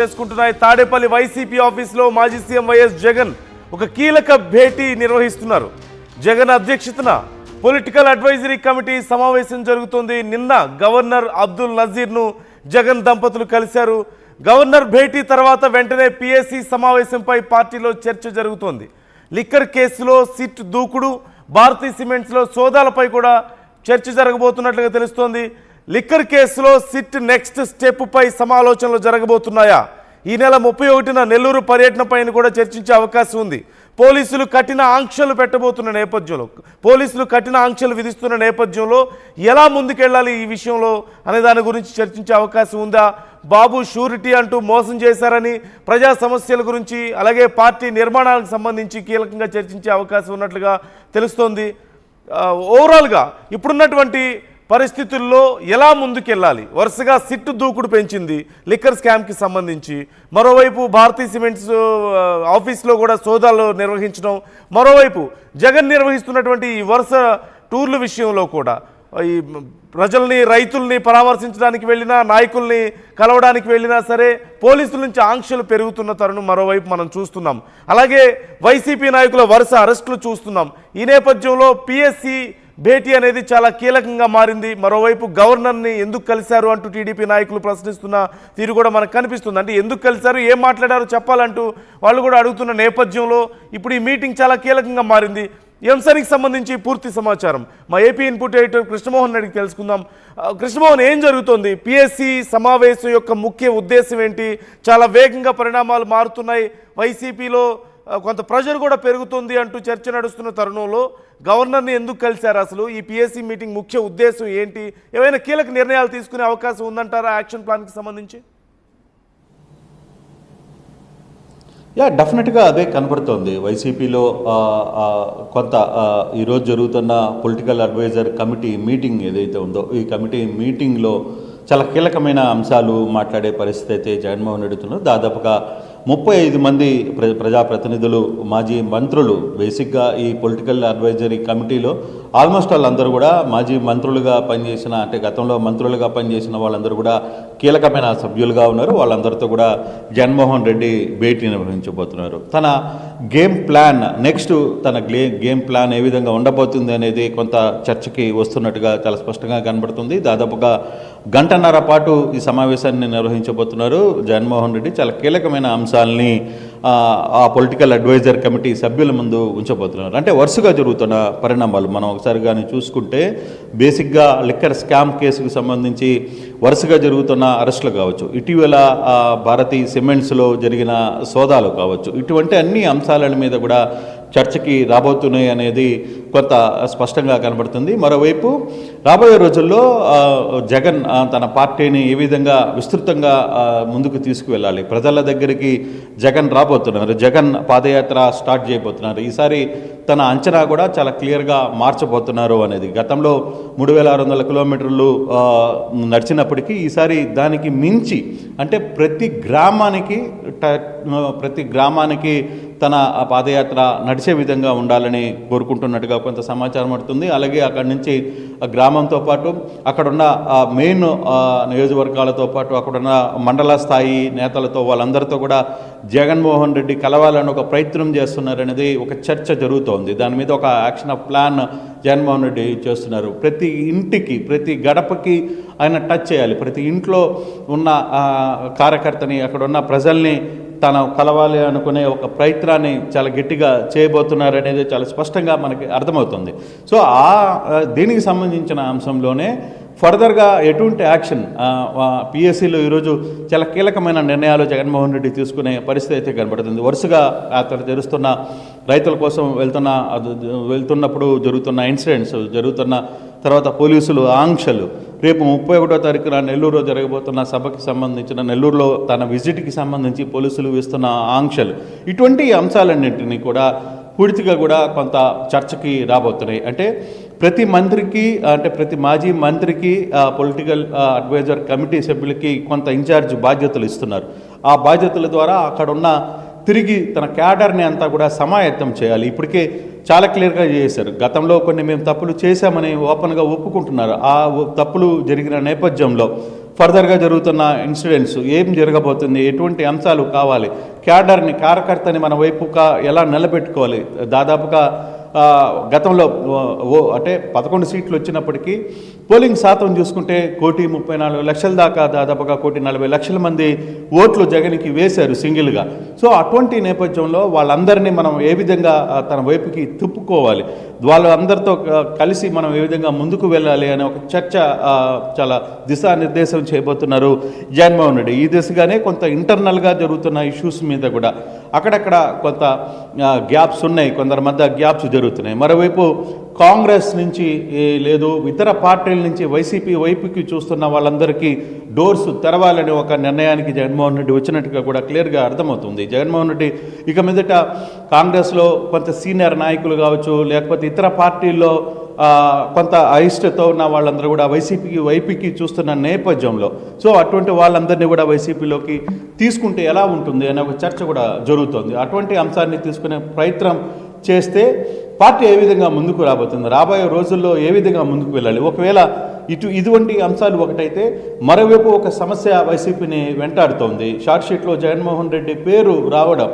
చేసుకుంటున్నాయి. తాడేపల్లి వైసీపీ ఆఫీసులో మాజీ సీఎం వైఎస్ జగన్ ఒక కీలక భేటీ నిర్వహిస్తున్నారు. జగన్ అధ్యక్షతన పొలిటికల్ అడ్వైజరీ కమిటీ సమావేశం జరుగుతుంది. నిన్న గవర్నర్ అబ్దుల్ నజీర్ను జగన్ దంపతులు కలిశారు. గవర్నర్ భేటీ తర్వాత వెంటనే పిఎస్సి సమావేశంపై పార్టీలో చర్చ జరుగుతోంది. లిక్కర్ కేసులో సిట్ దూకుడు, భారతీ సిమెంట్స్లో సోదాలపై కూడా చర్చ జరగబోతున్నట్లుగా తెలుస్తోంది. లిక్కర్ కేసులో సిట్ నెక్స్ట్ స్టెప్ పై సమాలోచనలు జరగబోతున్నాయా? ఈ నెల 31న నెల్లూరు పర్యటనపై కూడా చర్చించే అవకాశం ఉంది. పోలీసులు కఠిన ఆంక్షలు విధిస్తున్న నేపథ్యంలో ఎలా ముందుకెళ్ళాలి ఈ విషయంలో అనే దాని గురించి చర్చించే అవకాశం ఉందా? బాబు షూరిటీ అంటూ మోసం చేశారని ప్రజా సమస్యల గురించి అలాగే పార్టీ నిర్మాణాలకు సంబంధించి కీలకంగా చర్చించే అవకాశం ఉన్నట్లుగా తెలుస్తోంది. ఓవరాల్గా ఇప్పుడున్నటువంటి పరిస్థితుల్లో ఎలా ముందుకెళ్ళాలి? వరుసగా సిట్టు దూకుడు పెంచింది లిక్కర్ స్కామ్కి సంబంధించి. మరోవైపు భారతీ సిమెంట్స్ ఆఫీస్లో కూడా సోదాలు నిర్వహించడం, మరోవైపు జగన్ నిర్వహిస్తున్నటువంటి ఈ వరుస టూర్ల విషయంలో కూడా ఈ ప్రజల్ని, రైతుల్ని పరామర్శించడానికి వెళ్ళినా, నాయకుల్ని కలవడానికి వెళ్ళినా సరే పోలీసుల నుంచి ఆంక్షలు పెరుగుతున్న తరుణం మరోవైపు మనం చూస్తున్నాం. అలాగే వైసీపీ నాయకుల వరుస అరెస్టులు చూస్తున్నాం. ఈ నేపథ్యంలో పిఎస్సి భేటీ అనేది చాలా కీలకంగా మారింది. మరోవైపు గవర్నర్ని ఎందుకు కలిశారు అంటూ టీడీపీ నాయకులు ప్రశ్నిస్తున్న తీరు కూడా మనకు కనిపిస్తుంది. అంటే ఎందుకు కలిశారు, ఏం మాట్లాడారో చెప్పాలంటూ వాళ్ళు కూడా అడుగుతున్న నేపథ్యంలో ఇప్పుడు ఈ మీటింగ్ చాలా కీలకంగా మారింది. ఈ అంశానికి సంబంధించి పూర్తి సమాచారం మా ఏపీ ఇన్పుట్ ఎడిటర్ కృష్ణమోహన్ రెడ్డికి తెలుసుకుందాం. కృష్ణమోహన్, ఏం జరుగుతోంది? పిఎస్సి సమావేశం యొక్క ముఖ్య ఉద్దేశం ఏంటి? చాలా వేగంగా పరిణామాలు మారుతున్నాయి. వైసీపీలో కొంత ప్రెషర్ కూడా పెరుగుతుంది అంటూ చర్చ నడుస్తున్న తరుణంలో గవర్నర్ని ఎందుకు కలిశారు? అసలు ఈ పిఎస్సి మీటింగ్ ముఖ్య ఉద్దేశం ఏంటి? ఏమైనా కీలక నిర్ణయాలు తీసుకునే అవకాశం ఉందంటారా యాక్షన్ ప్లాన్కి సంబంధించి? డెఫినెట్గా అదే కనపడుతోంది. వైసీపీలో కొంత ఈరోజు జరుగుతున్న పొలిటికల్ అడ్వైజర్ కమిటీ మీటింగ్ ఏదైతే ఉందో, ఈ కమిటీ మీటింగ్లో చాలా కీలకమైన అంశాలు మాట్లాడే పరిస్థితి అయితే జగన్మోహన్ రెడ్డి ఉన్నారు. దాదాపుగా 35 మంది ప్రజాప్రతినిధులు, మాజీ మంత్రులు బేసిక్గా ఈ పొలిటికల్ అడ్వైజరీ కమిటీలో ఆల్మోస్ట్ వాళ్ళందరూ కూడా మాజీ మంత్రులుగా పనిచేసిన, అంటే గతంలో మంత్రులుగా పనిచేసిన వాళ్ళందరూ కూడా కీలకమైన సభ్యులుగా ఉన్నారు. వాళ్ళందరితో కూడా జగన్మోహన్ రెడ్డి భేటీ నిర్వహించబోతున్నారు. తన గేమ్ ప్లాన్, నెక్స్ట్ తన గేమ్ ప్లాన్ ఏ విధంగా ఉండబోతుంది అనేది కొంత చర్చకి వస్తున్నట్టుగా చాలా స్పష్టంగా కనబడుతుంది. దాదాపుగా గంటన్నర పాటు ఈ సమావేశాన్ని నిర్వహించబోతున్నారు జగన్మోహన్ రెడ్డి. చాలా కీలకమైన అంశాలని ఆ పొలిటికల్ అడ్వైజర్ కమిటీ సభ్యుల ముందు ఉంచబోతున్నారు. అంటే వరుసగా జరుగుతున్న పరిణామాలు మనం ఒకసారి కానీ చూసుకుంటే, బేసిక్గా లిక్కర్ స్కామ్ కేసుకు సంబంధించి వరుసగా జరుగుతున్న అరెస్టులు కావచ్చు, ఇటీవల భారతీ సిమెంట్స్లో జరిగిన సోదాలు కావచ్చు, ఇటువంటి అన్ని అంశాల మీద కూడా చర్చకి రాబోతున్నాయి అనేది కొంత స్పష్టంగా కనబడుతుంది. మరోవైపు రాబోయే రోజుల్లో జగన్ తన పార్టీని ఏ విధంగా విస్తృతంగా ముందుకు తీసుకువెళ్ళాలి, ప్రజల దగ్గరికి జగన్ రాబోతున్నారు, జగన్ పాదయాత్ర స్టార్ట్ చేయబోతున్నారు. ఈసారి తన అంచనా కూడా చాలా క్లియర్గా మార్చబోతున్నారు అనేది. గతంలో 3600 కిలోమీటర్లు నడిచినప్పటికీ ఈసారి దానికి మించి, అంటే ప్రతి గ్రామానికి తన పాదయాత్ర నడిచే విధంగా ఉండాలని కోరుకుంటున్నట్టుగా కొంత సమాచారం పడుతుంది. అలాగే అక్కడి నుంచి గ్రామంతో పాటు అక్కడున్న మెయిన్ నియోజకవర్గాలతో పాటు అక్కడున్న మండల స్థాయి నేతలతో వాళ్ళందరితో కూడా జగన్మోహన్ రెడ్డి కలవాలని ఒక ప్రయత్నం చేస్తున్నారనేది ఒక చర్చ జరుగుతోంది. దాని మీద ఒక యాక్షన్ ప్లాన్ జగన్మోహన్ రెడ్డి చేస్తున్నారు. ప్రతి ఇంటికి, ప్రతి గడపకి ఆయన టచ్ చేయాలి. ప్రతి ఇంట్లో ఉన్న కార్యకర్తని, అక్కడ ఉన్న ప్రజల్ని తను కలవాలి అనుకునే ఒక ప్రయత్నాన్ని చాలా గట్టిగా చేయబోతున్నారనేది చాలా స్పష్టంగా మనకి అర్థమవుతుంది. సో దీనికి సంబంధించిన అంశంలోనే ఫర్దర్గా ఎటువంటి యాక్షన్ పిఎస్సిలో ఈరోజు చాలా కీలకమైన నిర్ణయాలు జగన్మోహన్ రెడ్డి తీసుకునే పరిస్థితి అయితే కనబడుతుంది. వరుసగా అతను జరుగుతున్న రైతుల కోసం వెళ్తున్నప్పుడు జరుగుతున్న ఇన్సిడెంట్స్, జరుగుతున్న తర్వాత పోలీసులు ఆంక్షలు, రేపు 31వ తారీఖున నెల్లూరులో జరగబోతున్న సభకి సంబంధించిన, నెల్లూరులో తన విజిట్కి సంబంధించి పోలీసులు వేస్తున్న ఆంక్షలు, ఇటువంటి అంశాలన్నింటినీ కూడా పూర్తిగా కూడా కొంత చర్చకి రాబోతున్నాయి. అంటే ప్రతి మంత్రికి, అంటే ప్రతి మాజీ మంత్రికి పొలిటికల్ అడ్వైజర్ కమిటీ సభ్యులకి కొంత ఇన్ఛార్జ్ బాధ్యతలు ఇస్తున్నారు. ఆ బాధ్యతల ద్వారా అక్కడున్న తిరిగి తన క్యాడర్ని అంతా కూడా సమాయత్తం చేయాలి. ఇప్పటికే చాలా క్లియర్గా చేశారు. గతంలో కొన్ని మేము తప్పులు చేశామని ఓపెన్గా ఒప్పుకుంటున్నారు. ఆ తప్పులు జరిగిన నేపథ్యంలో ఫర్దర్గా జరుగుతున్న ఇన్సిడెంట్స్ ఏం జరగబోతుంది, ఎటువంటి అంశాలు కావాలి, క్యాడర్ని కార్యకర్తని మన వైపుగా ఎలా నిలబెట్టుకోవాలి. దాదాపుగా గతంలో అంటే 11 సీట్లు వచ్చినప్పటికీ పోలింగ్ శాతం చూసుకుంటే 1,34,00,000 దాకా, దాదాపుగా 1,40,00,000 మంది ఓట్లు జగన్కి వేశారు సింగిల్గా. సో అటువంటి నేపథ్యంలో వాళ్ళందరినీ మనం ఏ విధంగా తన వైపుకి తిప్పుకోవాలి, వాళ్ళందరితో కలిసి మనం ఏ విధంగా ముందుకు వెళ్ళాలి అనే ఒక చర్చ చాలా దిశానిర్దేశం చేయబోతున్నారు జగన్మోహన్ రెడ్డి. ఈ దిశగానే కొంత ఇంటర్నల్గా జరుగుతున్న ఇష్యూస్ మీద కూడా అక్కడక్కడ కొంత గ్యాప్స్ ఉన్నాయి, కొందరి మధ్య గ్యాప్స్ జరుగుతున్నాయి. మరోవైపు కాంగ్రెస్ నుంచి లేదు ఇతర పార్టీల నుంచి వైసీపీ వైపుకి చూస్తున్న వాళ్ళందరికీ డోర్స్ తెరవాలనే ఒక నిర్ణయానికి జగన్మోహన్ రెడ్డి వచ్చినట్టుగా కూడా క్లియర్గా అర్థమవుతుంది. జగన్మోహన్ రెడ్డి ఇక మీదట కాంగ్రెస్లో కొంత సీనియర్ నాయకులు కావచ్చు, లేకపోతే ఇతర పార్టీల్లో కొంత అయిష్టతో ఉన్న వాళ్ళందరూ కూడా వైపీకి చూస్తున్న నేపథ్యంలో సో అటువంటి వాళ్ళందరినీ కూడా వైసీపీలోకి తీసుకుంటే ఎలా ఉంటుంది అనే ఒక చర్చ కూడా జరుగుతుంది. అటువంటి అంశాన్ని తీసుకునే ప్రయత్నం చేస్తే పార్టీ ఏ విధంగా ముందుకు రాబోతుంది, రాబోయే రోజుల్లో ఏ విధంగా ముందుకు వెళ్ళాలి. ఒకవేళ ఇటువంటి అంశాలు ఒకటైతే మరోవైపు ఒక సమస్య వైసీపీని వెంటాడుతోంది. షార్ట్ షీట్లో జగన్మోహన్ రెడ్డి పేరు రావడం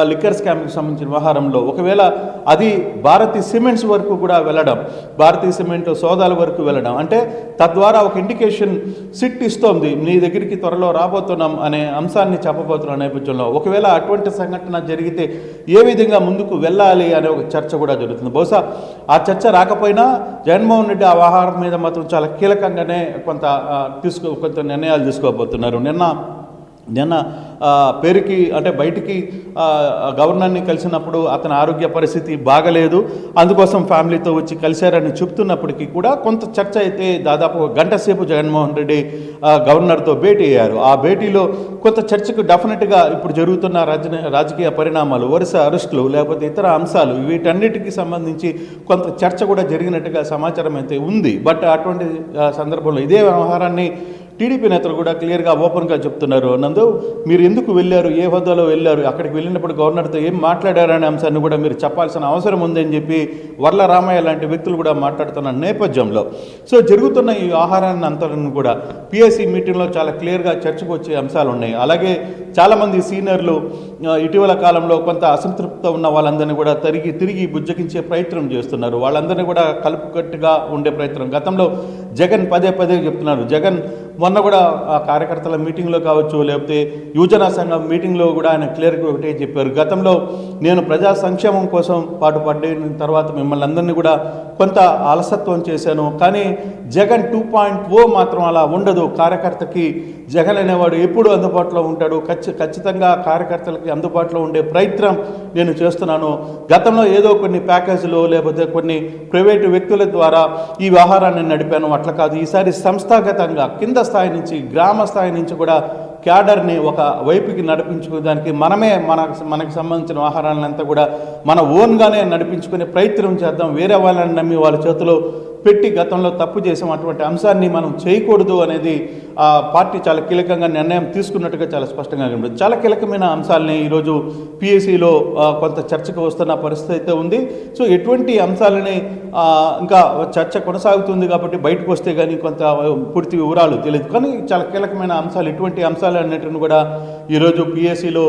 లిక్కర్ స్కామ్కి సంబంధించిన వ్యవహారంలో ఒకవేళ అది భారతీ సిమెంట్స్ వరకు కూడా వెళ్ళడం, భారతీ సిమెంట్ సోదాల వరకు వెళ్ళడం అంటే తద్వారా ఒక ఇండికేషన్ సిట్ ఇస్తోంది, నీ దగ్గరికి త్వరలో రాబోతున్నాం అనే అంశాన్ని చెప్పబోతున్న నేపథ్యంలో ఒకవేళ అటువంటి సంఘటన జరిగితే ఏ విధంగా ముందుకు వెళ్ళాలి అనే ఒక చర్చ కూడా జరుగుతుంది. బహుశా ఆ చర్చ రాకపోయినా జగన్మోహన్ రెడ్డి ఆ వ్యవహారం మీద మాత్రం చాలా కీలకంగానే కొంత నిర్ణయాలు తీసుకోబోతున్నారు. నిన్న పేరుకి అంటే బయటికి గవర్నర్ని కలిసినప్పుడు అతని ఆరోగ్య పరిస్థితి బాగలేదు, అందుకోసం ఫ్యామిలీతో వచ్చి కలిశారని చెప్తున్నప్పటికీ కూడా కొంత చర్చ అయితే దాదాపు ఒక గంట సేపు జగన్మోహన్ రెడ్డి గవర్నర్తో భేటీ అయ్యారు. ఆ భేటీలో కొంత చర్చకు డెఫినెట్గా ఇప్పుడు జరుగుతున్న రాజకీయ పరిణామాలు, వరుస అరెస్టులు, లేకపోతే ఇతర అంశాలు వీటన్నిటికీ సంబంధించి కొంత చర్చ కూడా జరిగినట్టుగా సమాచారం అయితే ఉంది. బట్ అటువంటి సందర్భంలో ఇదే వ్యవహారాన్ని టీడీపీ నేతలు కూడా క్లియర్గా ఓపెన్గా చెప్తున్నారు. నందు మీరు ఎందుకు వెళ్ళారు, ఏ హోదాలో వెళ్ళారు, అక్కడికి వెళ్ళినప్పుడు గవర్నర్తో ఏం మాట్లాడారనే అంశాన్ని కూడా మీరు చెప్పాల్సిన అవసరం ఉందని చెప్పి వర్ల రామయ్య లాంటి వ్యక్తులు కూడా మాట్లాడుతున్న నేపథ్యంలో సో జరుగుతున్న ఈ వ్యవహారాన్ని అంతను కూడా పిఎస్సి మీటింగ్లో చాలా క్లియర్గా చర్చకు వచ్చే అంశాలు ఉన్నాయి. అలాగే చాలామంది సీనియర్లు ఇటీవల కాలంలో కొంత అసంతృప్తితో ఉన్న వాళ్ళందరినీ కూడా తిరిగి బుజ్జగించే ప్రయత్నం చేస్తున్నారు. వాళ్ళందరినీ కూడా కలుపుకట్టుగా ఉండే ప్రయత్నం గతంలో జగన్ పదే చెప్తున్నారు. జగన్ మొన్న కూడా ఆ కార్యకర్తల మీటింగ్లో కావచ్చు, లేకపోతే యువజన సంఘం మీటింగ్లో కూడా ఆయన క్లియర్గా ఒకటే చెప్పారు, గతంలో నేను ప్రజా సంక్షేమం కోసం పాటుపడిన తర్వాత మిమ్మల్ని అందరినీ కూడా కొంత అలసత్వం చేశాను, కానీ జగన్ 2.0 మాత్రం అలా ఉండదు. కార్యకర్తకి జగన్ అనేవాడు ఎప్పుడు అందుబాటులో ఉంటాడు, ఖచ్చితంగా కార్యకర్తలకి అందుబాటులో ఉండే ప్రయత్నం నేను చేస్తున్నాను. గతంలో ఏదో కొన్ని ప్యాకేజీలు లేకపోతే కొన్ని ప్రైవేటు వ్యక్తుల ద్వారా ఈ వ్యవహారాన్ని నడిపాను, అట్లా కాదు, ఈసారి సంస్థాగతంగా కింద స్థాయి నుంచి గ్రామ స్థాయి నుంచి కూడా క్యాడర్ని ఒక వైపుకి నడిపించుకోవడానికి మనకి సంబంధించిన వ్యవహారాలంతా కూడా మన ఓన్గానే నడిపించుకునే ప్రయత్నం చేద్దాం. వేరే వాళ్ళని నమ్మి వాళ్ళ చేతిలో పెట్టి గతంలో తప్పు చేసాం, అటువంటి అంశాన్ని మనం చేయకూడదు అనేది పార్టీ చాలా కీలకంగా నిర్ణయం తీసుకున్నట్టుగా చాలా స్పష్టంగా కనబడుతుంది. చాలా కీలకమైన అంశాలని ఈరోజు పిఎస్సిలో కొంత చర్చకు వస్తున్న పరిస్థితి అయితే ఉంది. సో ఎటువంటి అంశాలని ఇంకా చర్చ కొనసాగుతుంది కాబట్టి బయటకు వస్తే కానీ కొంత పూర్తి వివరాలు తెలియదు, కానీ చాలా కీలకమైన అంశాలు ఇటువంటి అంశాలు అన్నిటిని కూడా ఈరోజు పిఎస్సిలో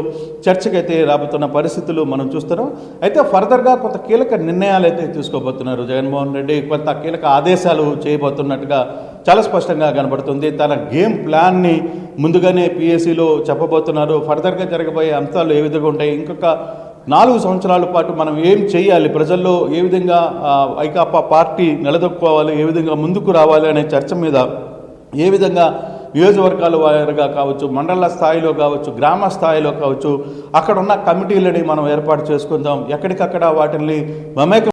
చర్చకైతే రాబోతున్న పరిస్థితులు మనం చూస్తున్నాం. అయితే ఫర్దర్గా కొంత కీలక నిర్ణయాలు అయితే తీసుకోబోతున్నారు జగన్మోహన్ రెడ్డి, కొంత కీలక ఆదేశాలు చేయబోతున్నట్టుగా చాలా స్పష్టంగా కనబడుతుంది. తన గేమ్ ప్లాన్ని ముందుగానే పిఎస్సిలో చెప్పబోతున్నారు. ఫర్దర్గా జరగబోయే అంశాలు ఏ విధంగా ఉంటాయి, ఇంకొక 4 సంవత్సరాల పాటు మనం ఏం చేయాలి, ప్రజల్లో ఏ విధంగా వైకాపా పార్టీ నిలదొక్కుకోవాలి, ఏ విధంగా ముందుకు రావాలి అనే చర్చ మీద ఏ విధంగా నియోజకవర్గాల వారీగా కావచ్చు, మండల స్థాయిలో కావచ్చు, గ్రామ స్థాయిలో కావచ్చు, అక్కడ ఉన్న కమిటీలని మనం ఏర్పాటు చేసుకుందాం, ఎక్కడికక్కడ వాటిని మమేకం